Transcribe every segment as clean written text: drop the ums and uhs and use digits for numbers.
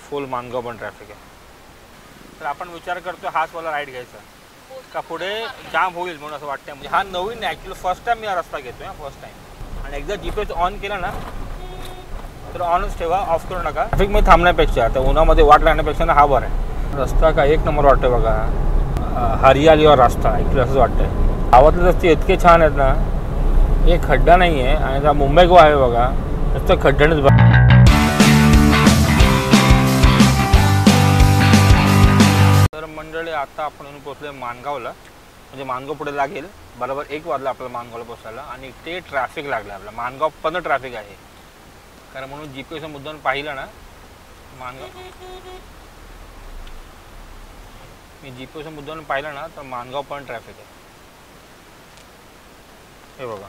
फुल मानगाव पण ट्रॅफिक आहे. तर आपण विचार करतो हाच वाला राईड घ्यायचा का पुढे जाम होईल म्हणून असं वाटतं. म्हणजे हा नवीन आहे ॲक्च्युली, फर्स्ट टाईम मी हा रस्ता घेतो आहे, फर्स्ट टाईम. आणि एकदा GPS ऑन केला ना तर ऑनच ठेवा, ऑफ करू नका. ट्रॅफिकमध्ये थांबण्यापेक्षा आता उन्हामध्ये वाट लागण्यापेक्षा ना हा बरं आहे. रस्ता का एक नंबर वाटतं बघा, हरियालीवर रस्ता ॲक्च्युली असंच वाटतं. गावातले रस्ते इतके छान आहेत ना, एक खड्डा नाही आहे. आणि आता मुंबई गोवा आहे बघा, नुसतं खड्ड्यानेच बघा. तर मंडळी आता आपण येऊन पोचलो माणगावला. म्हणजे माणगाव पुढे लागेल, बरोबर 1 वाजला आपल्याला माणगावला पोचायला. आणि ते ट्रॅफिक लागलं आपलं, माणगाव पण ट्रॅफिक आहे. कारण म्हणून GPS मुद्दाम पाहिलं ना माणगाव, मी GPS मुद्दाम पाहिलं ना तर माणगाव पण ट्रॅफिक आहे. हे बघा,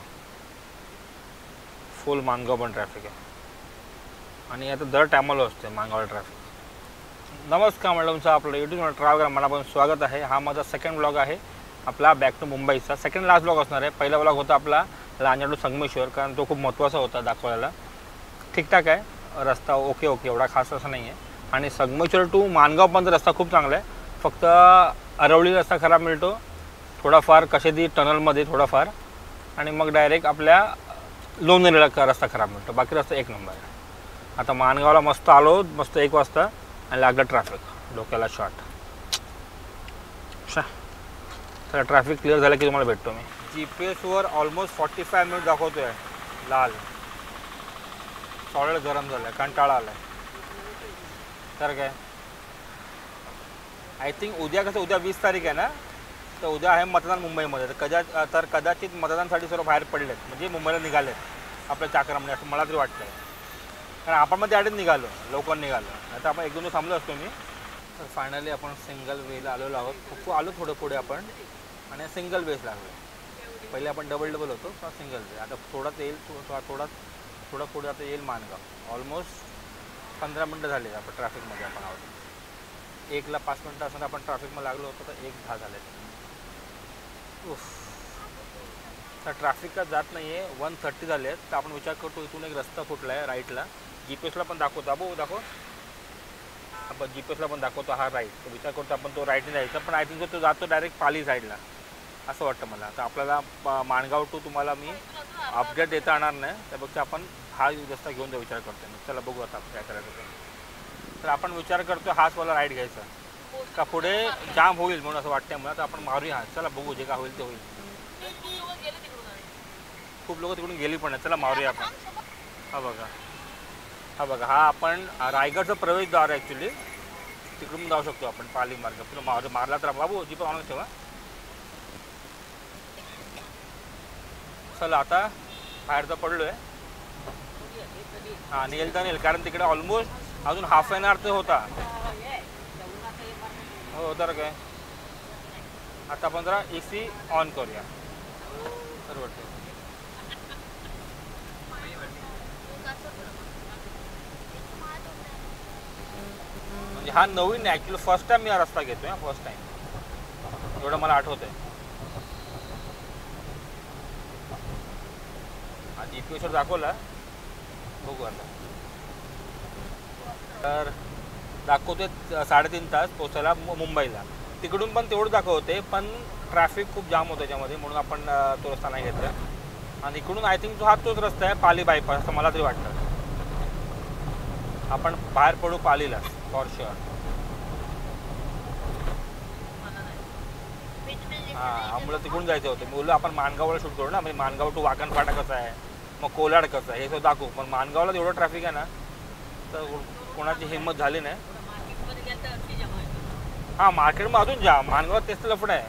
फुल माणगाव पण ट्रॅफिक आहे. आणि आता दर टायमाला असते माणगावला ट्रॅफिक. नमस्कार मॅडम, तुमचं आपलं यूट्यूब ट्रॅव्हल मला पण स्वागत आहे. हा माझा सेकंड ब्लॉग आहे आपला बॅक टू मुंबईचा. सेकंड लास्ट ब्लॉग असणार आहे. पहिला ब्लॉग होता आपला लांजा टू संगमेश्वर, कारण तो खूप महत्त्वाचा होता दाखवायला. ठीकठाक आहे रस्ता, ओके एवढा खास असं नाही आहे. आणि संगमेश्वर टू माणगावपर्यंत रस्ता खूप चांगला आहे. फक्त अरवली रस्ता खराब मिळतो थोडाफार, कशेदी टनलमध्ये थोडाफार. आणि मग डायरेक्ट आपल्या लोणेरेला रस्ता खराब मिळतो, बाकी रस्ता एक नंबर आहे. आता माणगावला मस्त आलो, मस्त 1 वाजता, आणि लागलं ट्रॅफिक, डोक्याला शॉट. तर ट्रॅफिक क्लिअर झालं की तुम्हाला भेटतो मी. GPS ऑलमोस्ट 45 मिनिट दाखवतो आहे लाल. सॉलिड गरम झालं आहे, कंटाळा आला आहे. तर काय आय थिंक उद्या 20 तारीख आहे ना, तर उद्या आहे मतदान मुंबईमध्ये. तर कदाचित मतदानासाठी सर्व बाहेर पडलेत, म्हणजे मुंबईला निघालेत आपल्या चाकरमाने, असं मला तरी वाटतं आहे. कारण आपण मध्ये आधीच निघालो, लवकर निघालो. आता आपण 1-2 दिवस थांबलो असतो मी. तर फायनली आपण सिंगल वेला आलेलो आहोत. खूप आलो थोडं पुढे आपण, आणि सिंगल वेज लागलो. पहिले आपण डबल होतो, किंवा सिंगल वे. आता थोडाच येईल, थोडा पुढे आता येईल माणगाव. ऑलमोस्ट 15 मिनटं झाले आपण ट्रॅफिकमध्ये आपण आहोत. 1ला 5 मिनटं असताना आपण ट्रॅफिकमध्ये लागलो होतो, तर 1:10 झाले. तर ट्रॅफिक का जात नाही आहे, 1:30 झाले आहेत. तर आपण विचार करतो इथून एक रस्ता फुटला आहे राईटला. GPSला पण दाखवतो, दाखव आपण GPSला पण दाखवतो हा राईट. तो विचार करतो आपण तो राईटने जायचा, पण आय थिंक तो जातो डायरेक्ट पाली साईडला असं वाटतं मला. तर आपल्याला माणगाव टू तुम्हाला मी अपडेट देता येणार नाही, त्यापेक्षा आपण हा रस्ता घेऊन विचार करतो. चला बघू आता काय करायचं ते. तर आपण विचार करतो हाच वाला राईड घ्यायचा का पुढे जाम होईल म्हणून असं वाटतं मला. तर आपण मारूया हा, चला बघू जे काय होईल ते होईल. खूप लोक तिकडून गेली पण आहे, चला मारूया आपण. हा बघा हा आपण रायगडचं प्रवेशद्वार आहे ॲक्च्युली. तिकडून जाऊ शकतो आपण पाली मार्ग. पुढे मारला तर बाबू जी पण ऑनच ठेवा. चला आता बाहेर तर पडलो आहे. हां नेल, कारण तिकडे ऑलमोस्ट अजून हाफ एन आवर तर होता. हो तर काय, आता आपण जरा AC ऑन करूया. तर वाटतं म्हणजे हा नवीन आहे ॲक्च्युली, फर्स्ट टाईम मी हा रस्ता घेतो आहे, फर्स्ट टाईम एवढं मला आठवतं आहे. हा GPSवर दाखवला, बघू आता. तर दाखवते 3.5 तास पोचायला मुंबईला. तिकडून पण तेवढं दाखवते, पण ट्रॅफिक खूप जाम होतं त्याच्यामध्ये, म्हणून आपण तो रस्ता नाही घेतला. आणि इकडून आय थिंक तोच रस्ता आहे पाली बायपास, असं मला तरी वाटतं. आपण बाहेर पडू पालीला फॉर शुअर. हां मला तिकडून जायचं होतं. मी बोललो आपण माणगावला शूट करू ना, म्हणजे माणगाव टू वाकण फाटा कसं आहे, मग कोलाड कसं आहे, हे सगळं दाखवू. पण माणगावला एवढं ट्रॅफिक आहे ना, तर कोणाची हिंमत झाली नाही. हां मार्केटमध्ये अजून जाम, माणगावात तेच तर लफडं आहे.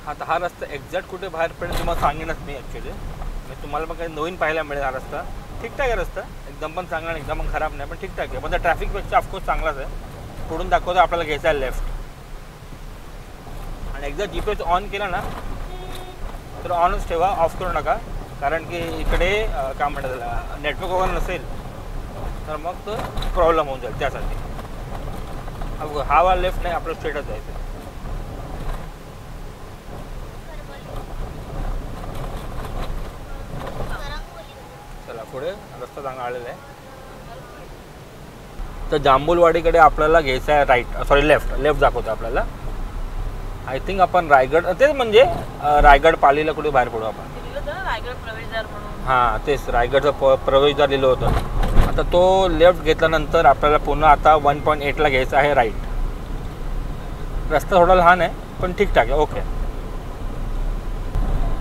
आता हा रस्ता एक्झॅक्ट कुठे बाहेर पडेल तुम्हाला सांगेनच मी ॲक्च्युली. म्हणजे तुम्हाला पण काही नवीन पाहायला मिळेल. हा रस्ता ठीकठाक आहे, रस्ता एकदम पण चांगला नाही, एकदम पण खराब नाही, पण ठीकठाक आहे. पण त्या ट्रॅफिकपेक्षा ऑफकोर्स चांगलाच आहे. पुढून दाखवतो आपल्याला घ्यायचा आहे लेफ्ट. आणि एकदा GPS ऑन केला ना तर ऑनच ठेवा, ऑफ करू नका. कारण की इकडे काय म्हणतात त्याला, नेटवर्क वगैरे नसेल तर मग तो प्रॉब्लेम होऊन जाईल. त्यासाठी हा वा लेफ्ट नाही, आपलं स्ट्रेटच जायचं. चला पुढे रस्ता चांगला आलेला आहे. तर जांभूलवाडीकडे आपल्याला घ्यायचं आहे राईट, सॉरी लेफ्ट दाखवतो आपल्याला. आय थिंक आपण रायगड, तेच म्हणजे रायगड पालीला कुठे बाहेर पडू आपण. रायगड प्रवेशद्वार म्हणून. हां तेच रायगडचं प्रवेशद्वार लिहिलं होतं. आता तो लेफ्ट घेतल्यानंतर आपल्याला पुन्हा आता 1.8ला घ्यायचं आहे राईट. रस्ता थोडा लहान आहे पण ठीकठाक आहे, ओके.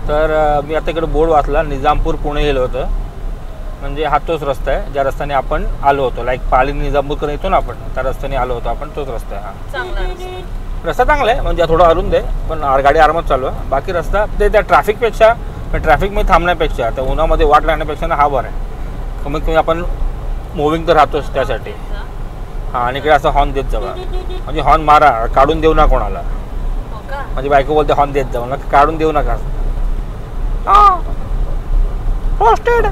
तर मी आता इकडे बोर्ड वाचला, निजामपूर पुणे लिहिलं होतं. म्हणजे हा तोच रस्ता आहे ज्या रस्त्याने आपण आलो होतो. लाईक पाली निजामपूरकडे येतो ना आपण, त्या रस्त्याने आलो होतो आपण, तोच रस्ता आहे हा. रस्ता चांगला आहे, म्हणजे थोडं अरुंद आहे पण गाडी आरामात चालू आहे. बाकी रस्ता ते त्या ट्रॅफिकपेक्षा, ट्रॅफिकमध्ये थांबण्यापेक्षा, त्या उन्हामध्ये वाट लागण्यापेक्षा ना हा बरं आहे. कमीत कमी आपण मुव्हिंग तर राहतोच त्यासाठी. हां, आणि इकडे असं हॉर्न देत जावा, म्हणजे हॉर्न मारा, काढून देऊ ना कोणाला. म्हणजे बायको बोलते हॉर्न देत जाऊ ना, काढून देऊ नका. पोस्टेड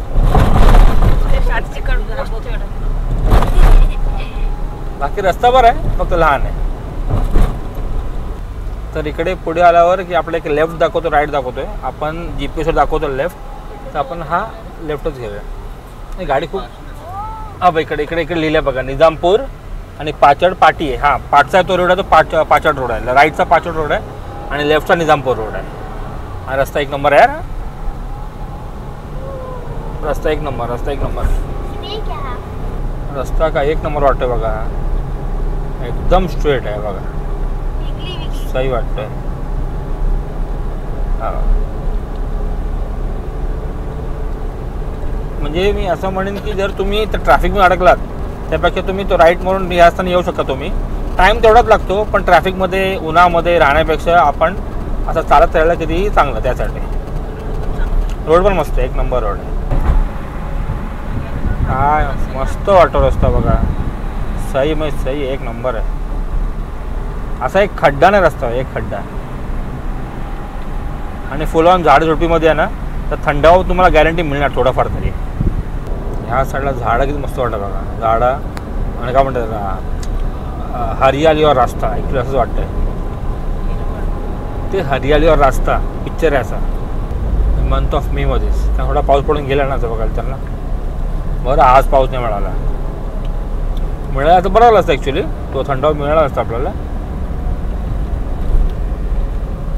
बाकी रस्ता बरा आहे, फक्त लहान आहे. तर इकडे पुढे आल्यावर की आपलं एक लेफ्ट दाखवतो, राईट दाखवतोय. आपण GPS वर दाखवतो लेफ्ट, तर आपण हा लेफ्टच घेऊया. गाडी खूप इकडे इकडे इकडे लिहिलं बघा, निजामपूर आणि पाचड पाटी आहे. हां, पाटचा तो रोड आहे, तो पाचड रोड आहे. राईटचा पाचड रोड आहे आणि लेफ्टचा निजामपूर रोड आहे. हा रस्ता एक नंबर आहे यार, रस्ता एक नंबर, रस्ता एक नंबर, रस्ता का एक नंबर वाटतोय बघा. एकदम स्ट्रेट आहे बघा, सही वाटतंय. हां, म्हणजे मी असं म्हणेन की जर तुम्ही त्या ट्रॅफिकमध्ये अडकलात त्यापेक्षा तुम्ही तो राईट म्हणून या रस्त्याने येऊ शकता. तुम्ही टाईम तेवढाच लागतो, पण ट्रॅफिकमध्ये उन्हामध्ये राहण्यापेक्षा आपण असं चालत राहिलं कितीही चांगलं. त्यासाठी रोड पण मस्त आहे, एक नंबर रोड आहे. काय मस्त वाटतो रस्ता बघा, सही म्हणजे सही, एक नंबर आहे. असा एक खड्डा नाही रस्ता, एक खड्डा. आणि फुल ऑन झाड झुडपीमध्ये आहे ना, तर थंडावा तुम्हाला गॅरंटी मिळणार थोडाफार तरी. ह्या साईडला झाडं किती मस्त वाटतं बघा, झाडं. आणि काय म्हणतात त्याला, हरियालीवर रास्ता, ॲक्च्युली असंच वाटतंय ते. हरियालीवर रास्ता पिक्चर आहे असा, मंथ ऑफ मे मध्येच. त्या थोडा पाऊस पडून गेला ना असं बघायला त्यांना. बरं आज पाऊस नाही मिळाला, मिळाला तर बरं झालं असतं ॲक्च्युली, तो थंडावा मिळाला असता आपल्याला.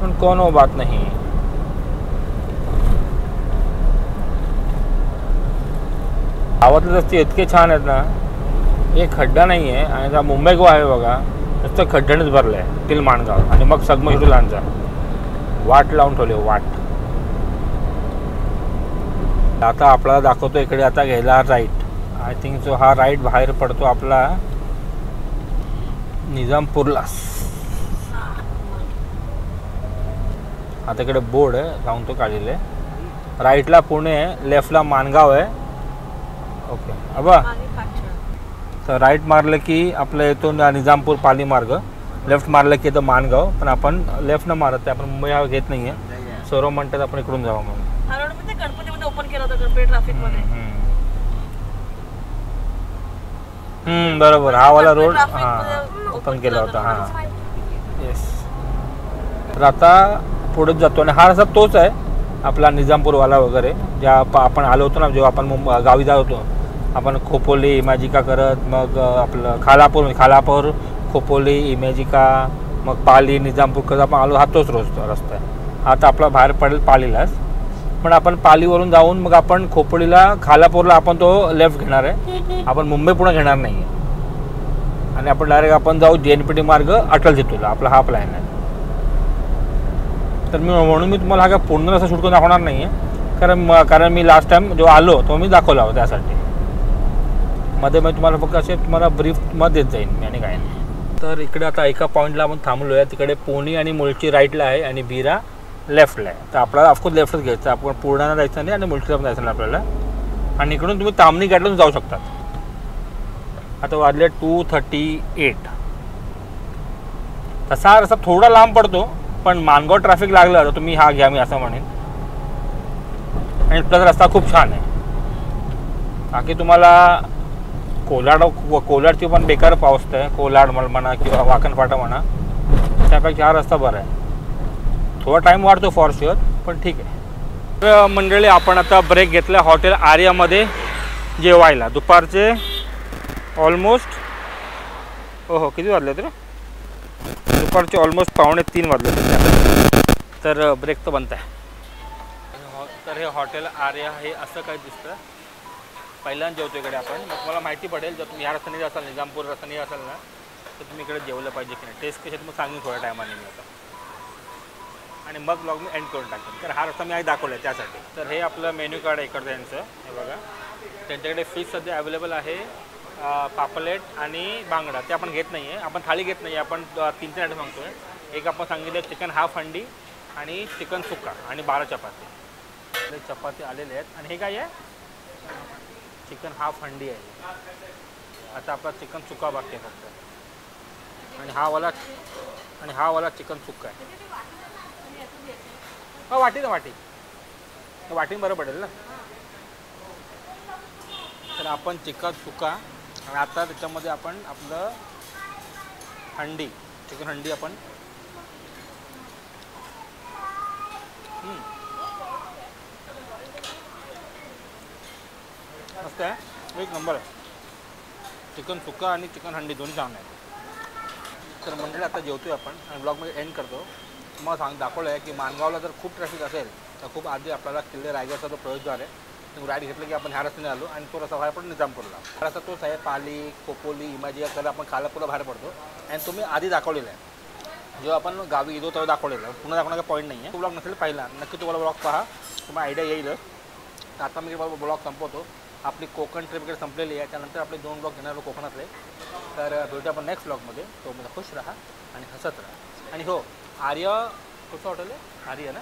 पण कोनो बात नाही. गावातले रस्ते इतके छान आहेत ना, एक खड्डा नाही आहे. आणि त्या मुंबई गोवा आहे बघा, नुसतं खड्ड्यानेच भरलं आहे टिल माणगाव. आणि मग सगमशिरूलांचा वाट लावून ठेवली, वाट. आता आपल्याला दाखवतो इकडे आता घ्यायला राईट. आय थिंक सो हा राईट बाहेर पडतो आपला निजामपूरला. आता इकडे बोर्ड आहे, सांगतो काढलेले. राईटला पुणे आहे, लेफ्टला माणगाव आहे. ओके अबा, तर राईट मारलं की आपलं येतो निजामपूर पाली मार्ग, लेफ्ट मारलं की येतं माणगाव. पण आपण लेफ्ट न मारत आहे, आपण मुंबई हा घेत नाही आहे. सर्व म्हणतात आपण इकडून जावं म्हणून. गणपतीमध्ये ओपन केलं होतं, गणपती ट्रॅफिकमध्ये. बरोबर, हा वाला रोड हां ओपन केला होता. हां येस. तर आता पुढेच जातो आणि हा रस्ता तोच आहे आपला निजामपूरवाला वगैरे, ज्या आपण आलो होतो ना, जेव्हा आपण गावी जात होतो आपण, खोपोली इमॅजिका करत, मग आपलं खालापूर खोपोली इमॅजिका, मग पाली निजामपूर करत आपण आलो. हा तोच रस्ता आहे. आता आपला बाहेर पडेल पालीलाच, पण आपण पालीवरून जाऊन मग आपण खोपोलीला खालापूरला आपण तो लेफ्ट घेणार आहे. आपण मुंबई पुणे घेणार नाही आहे. आणि आपण डायरेक्ट आपण जाऊ JNPT मार्ग अटल सेतूला. आपला हा प्लॅन आहे. तर म्हणून मी तुम्हाला हा काय पूर्ण रस्ता शूट करून दाखवणार नाही आहे, कारण मी लास्ट टाईम जेव्हा आलो तो मी दाखवला होता. त्यासाठी मध्ये मी तुम्हाला फक्त असे तुम्हाला ब्रीफमध्ये देत जाईन मी, आणि काय नाही. तर इकडे आता एका पॉईंटला आपण थांबलो आहे. तिकडे पुणे आणि मुळशी राईटला आहे आणि बिरा लेफ्टला आहे. तर आपल्याला ऑफकोर्स लेफ्टच घ्यायचं. आपण पूर्णाला जायचं नाही आणि मुळशीला पण जायचं नाही आपल्याला. आणि इकडून तुम्ही तामणी गाडीतून जाऊ शकतात. आता वाजले 2:38. तसा रस्ता थोडा लांब पडतो, पण माणगाव ट्रॅफिक लागलं तर तुम्ही हा घ्या, मी असं म्हणेन. आणि प्लस रस्ता खूप छान आहे. बाकी तुम्हाला कोलाडची पण बेकार पावसात आहे, कोलाड म्हणा किंवा वाकणफाटा म्हणा, त्यापेक्षा हा रस्ता बरा आहे. थोडा टाईम वाढतो फॉर शुअर, पण ठीक आहे. तर मंडळी, आपण आता ब्रेक घेतला हॉटेल आर्यामध्ये जेवायला. दुपारचे ऑलमोस्ट हो हो, किती वाजले तर दुपारचे ऑलमोस्ट 2:45 वाजले. तर ब्रेक तर बनत आहे. तर हे हॉटेल आर्या हे असं काही दिसतं. पहिल्यांदा जेवतो इकडे आपण. मग तुम्हाला माहिती पडेल जर तुम्ही ह्या रस्त्याने असाल, निजामपूर रस्त्याने असाल ना, तर तुम्ही इकडे जेवलं पाहिजे की नाही. टेस्ट कशी तुम्ही सांगेन थोड्या टायमाने मी आता. आणि मग ब्लॉग मी एंड करून टाकेन. तर हा रस्ता मी आज दाखवला आहे त्यासाठी. तर हे आपलं मेन्यू कार्ड आहे इकडचं यांचं. हे बघा, त्यांच्याकडे फिश सध्या अवेलेबल आहे. पापलेट आणि बांगडा ते आपण घेत नाही आहे. आपण थाळी घेत नाही आहे. आपण 3 आयटम सांगतो आहे. एक आपण सांगितलं चिकन हाफ हंडी आणि चिकन सुक्का आणि 12 चपाती. चपाती आलेले आहेत. आणि हे काय आहे? चिकन हाफ हंडी आहे. आता आपला चिकन सुक्का बाकी आहे फक्त. आणि हा वाला चिकन सुक्का आहे. वाटी ना वाटीने बरं पडेल ना. तर आपण चिकन सुक्का आणि आता त्याच्यामध्ये आपण आपलं चिकन हंडी आपण मस्त आहे, एक नंबर आहे. चिकन सुक्का आणि चिकन हंडी दोन्ही छान आहे. तर मंडळी आता जेवतोय आपण आणि ब्लॉगमध्ये एंड करतो. मला दाखवलं आहे की माणगावला जर खूप ट्रॅफिक असेल तर खूप आधी आपल्याला किल्ले रायगडचा जो प्रवेशद्वार आहे तो राईड घेतलं की आपण ह्या रस्त्याने आलो आणि तो रस्ता बाहेर पडतो निजामपूरला. हा रस्ता तोच आहे. पाली, खोपोली, इमाजी याला आपण खालापूरला बाहेर पडतो. आणि तुम्ही आधी दाखवलेला आहे जेव्हा आपण गावी येतो तेव्हा दाखवलेलं आहे. पुन्हा दाखवण्याचा पॉईंट नाही आहे. तो ब्लॉग नसेल पाहिला नक्की तुम्हाला ब्लॉग पहा, तुम्हाला आयडिया येईलच. तर आता मी ब्लॉग संपवतो. आपली कोकण ट्रिप वगैरे संपलेली आहे. त्यानंतर आपले 2 ब्लॉग घेणार कोकणातले. तर भेटू आपण नेक्स्ट ब्लॉगमध्ये. तो मला खुश राहा आणि हसत राहा. आणि हो, आर्य कुठचं हॉटेल आहे? आर्य ना.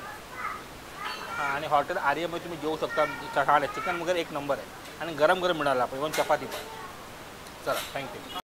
हां, आणि हॉटेल आर्यमध्ये तुम्ही जेवू शकता. चिकन वगैरे एक नंबर आहे आणि गरम गरम मिळालं आपण, इव्हन चपाती पण. चला, थँक्यू.